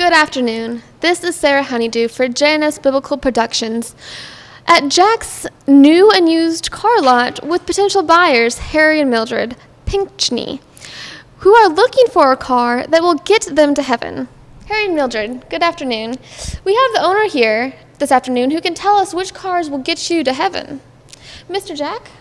Good afternoon. This is Sarah Honeydew for JNS Biblical Productions. At Jack's new and used car lot with potential buyers Harry and Mildred Pinckney, who are looking for a car that will get them to heaven. Harry and Mildred, good afternoon. We have the owner here this afternoon who can tell us which cars will get you to heaven. Mr. Jack?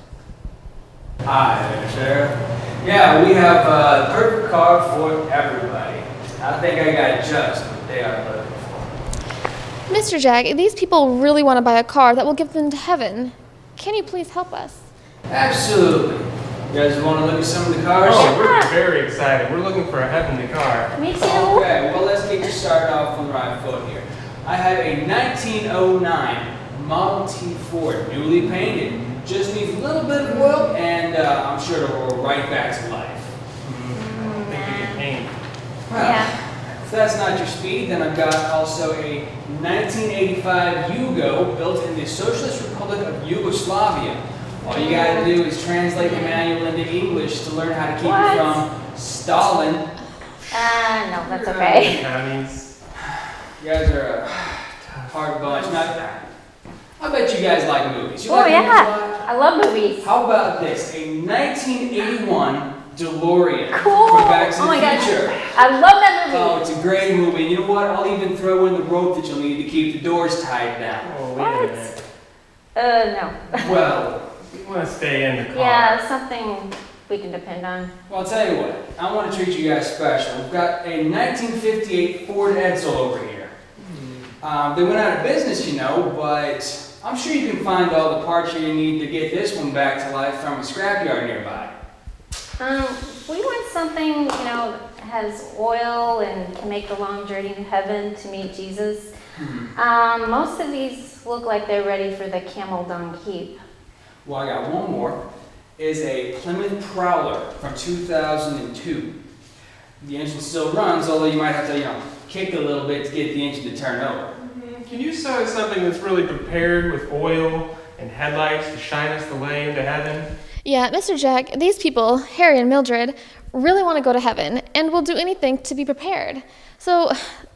Hi there, Sarah. Yeah, we have a perfect car for everybody. I think I got just what they are looking for. Mr. Jack, these people really want to buy a car that will get them to heaven. Can you please help us? Absolutely. You guys want to look at some of the cars? Oh, we're very excited. We're looking for a heavenly car. Me too. Okay, well, let's get you started off on the right foot here. I have a 1909 Model T Ford, newly painted. Just needs a little bit of oil, and I'm sure it'll roll right back to life. I don't think we can paint. Well, Yeah. if that's not your speed, then I've got also a 1985 Yugo built in the Socialist Republic of Yugoslavia. All you gotta do is translate the manual into English to learn how to keep it from Stalin. No, that's okay. Counties. You guys are a hard bunch. Now, I bet you guys like movies. You Oh like movies a yeah, lot? I love movies. How about this? A 1981 DeLorean Cool. from Back to Oh my the God. Future. I love that movie. Oh, it's a great movie. You know what? I'll even throw in the rope that you'll need to keep the doors tied down. Oh, wait What? a minute. No. Well, We want to stay in the car. Yeah, something we can depend on. I'll tell you what. I want to treat you guys special. We've got a 1958 Ford Edsel over here. They went out of business, you know, but I'm sure you can find all the parts you need to get this one back to life from a scrapyard nearby. We want something, that has oil and can make the long journey to heaven to meet Jesus. Most of these look like they're ready for the camel dung heap. Well, I got one more. Is a Plymouth Prowler from 2002. The engine still runs, although you might have to, kick a little bit to get the engine to turn over. Can you sell something that's really prepared with oil and headlights to shine us the way into heaven? Yeah, Mr. Jack, these people, Harry and Mildred, really want to go to heaven and will do anything to be prepared. So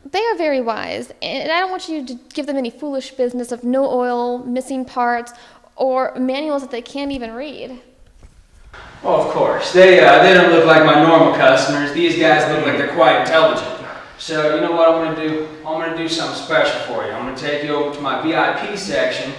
they are very wise, and I don't want you to give them any foolish business of no oil, missing parts, or manuals that they can't even read. Well, of course. They don't look like my normal customers. These guys look like they're quite intelligent. So you know what I'm going to do? I'm going to do something special for you. I'm going to take you over to my VIP section.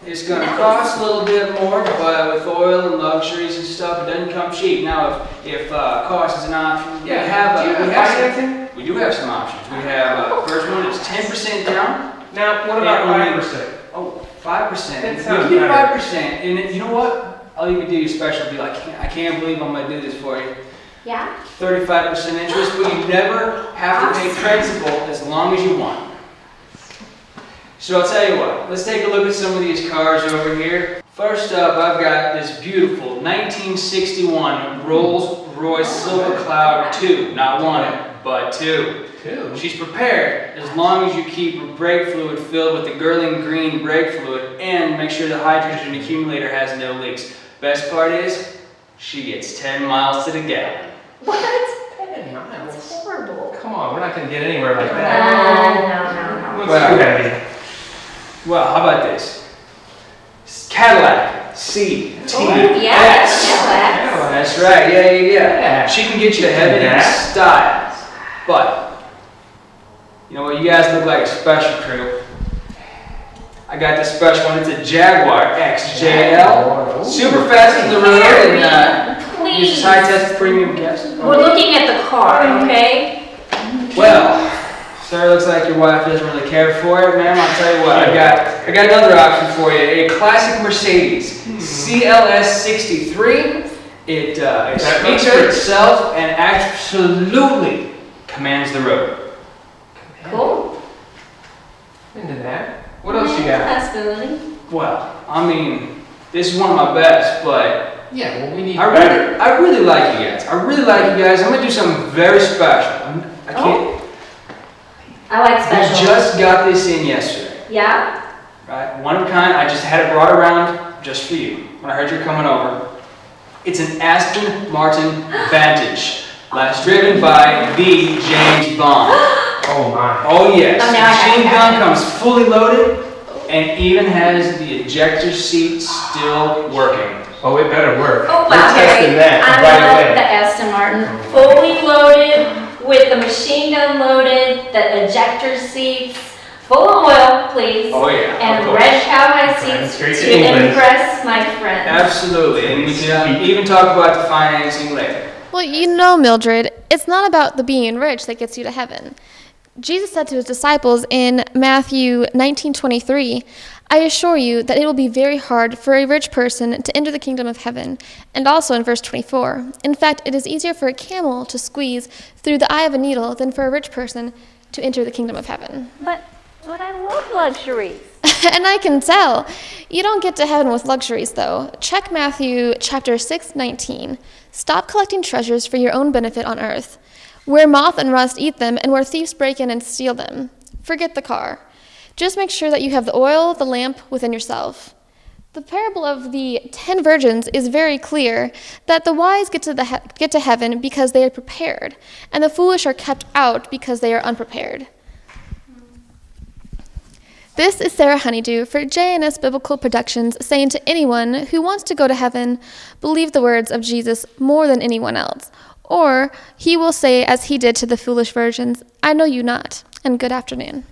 It's going to cost a little bit more, but with oil and luxuries and stuff, it doesn't come cheap. Now, if cost is an option, Do you have financing? We do have some options. We have first one is 10% down. Now, what about 5%? Oh, 5%. That You sounds get better. 5%, and you know what? I'll even do you a special deal. I can't believe I'm going to do this for you. Yeah? 35% interest, but you never have to pay principal as long as you want. So I'll tell you what, let's take a look at some of these cars over here. First up, I've got this beautiful 1961 Rolls-Royce Silver Cloud 2. Not one, but two. She's prepared as long as you keep her brake fluid filled with the Girling Green brake fluid and make sure the hydrogen accumulator has no leaks. Best part is, she gets 10 miles to the gallon. What? 10 miles? That's horrible. Come on, we're not going to get anywhere like that. No. What's Well, too heavy? Well, how about this? Cadillac CTS. Oh, yes. Cadillac. That's right, yeah. Yeah. She can get you to heaven in style. But, you know what, you guys look like a special crew. I got this special one, it's a Jaguar XJL. Super fast on the road and uses high test premium gas. We're looking at the car, okay? Well, sir, looks like your wife doesn't really care for it, ma'am. I'll tell you what, I got another option for you. A classic Mercedes CLS 63. It speaks for itself and absolutely commands the road. Cool. Into that. What else you got? Possibility. Well, I mean, this is one of my best, but Yeah, well, we need I really like you guys. I'm gonna do something very special. I can't. I like We special. just got this in yesterday. Yeah? Right? One of a kind. I just had it brought around just for you when I heard you were coming over. It's an Aston Martin Vantage. Last driven by the James Bond. Oh my. Oh yes, Oh, the now I have machine that. gun comes fully loaded and even has the ejector seat still working. Oh, it better work. Oh, We're wow, testing Harry. that I right love away. the Aston Martin. Fully loaded, with the machine gun loaded, the ejector seats, full of oil, please. Oh yeah, of And course. red cowboy Trying seats straight to to England. impress my friends. Absolutely, and we can even talk about the financing later. Well, you know, Mildred, it's not about the being rich that gets you to heaven. Jesus said to his disciples in Matthew 19:23, I assure you that it will be very hard for a rich person to enter the kingdom of heaven. And also in verse 24, in fact, it is easier for a camel to squeeze through the eye of a needle than for a rich person to enter the kingdom of heaven. But I love luxuries. And I can tell. You don't get to heaven with luxuries, though. Check Matthew chapter 6:19. Stop collecting treasures for your own benefit on earth, where moth and rust eat them and where thieves break in and steal them. Forget the car. Just make sure that you have the oil, the lamp within yourself. The parable of the 10 virgins is very clear that the wise get to heaven because they are prepared, and the foolish are kept out because they are unprepared. This is Sarah Honeydew for JNS Biblical Productions, saying to anyone who wants to go to heaven, believe the words of Jesus more than anyone else. Or he will say, as he did to the foolish virgins, I know you not, and good afternoon.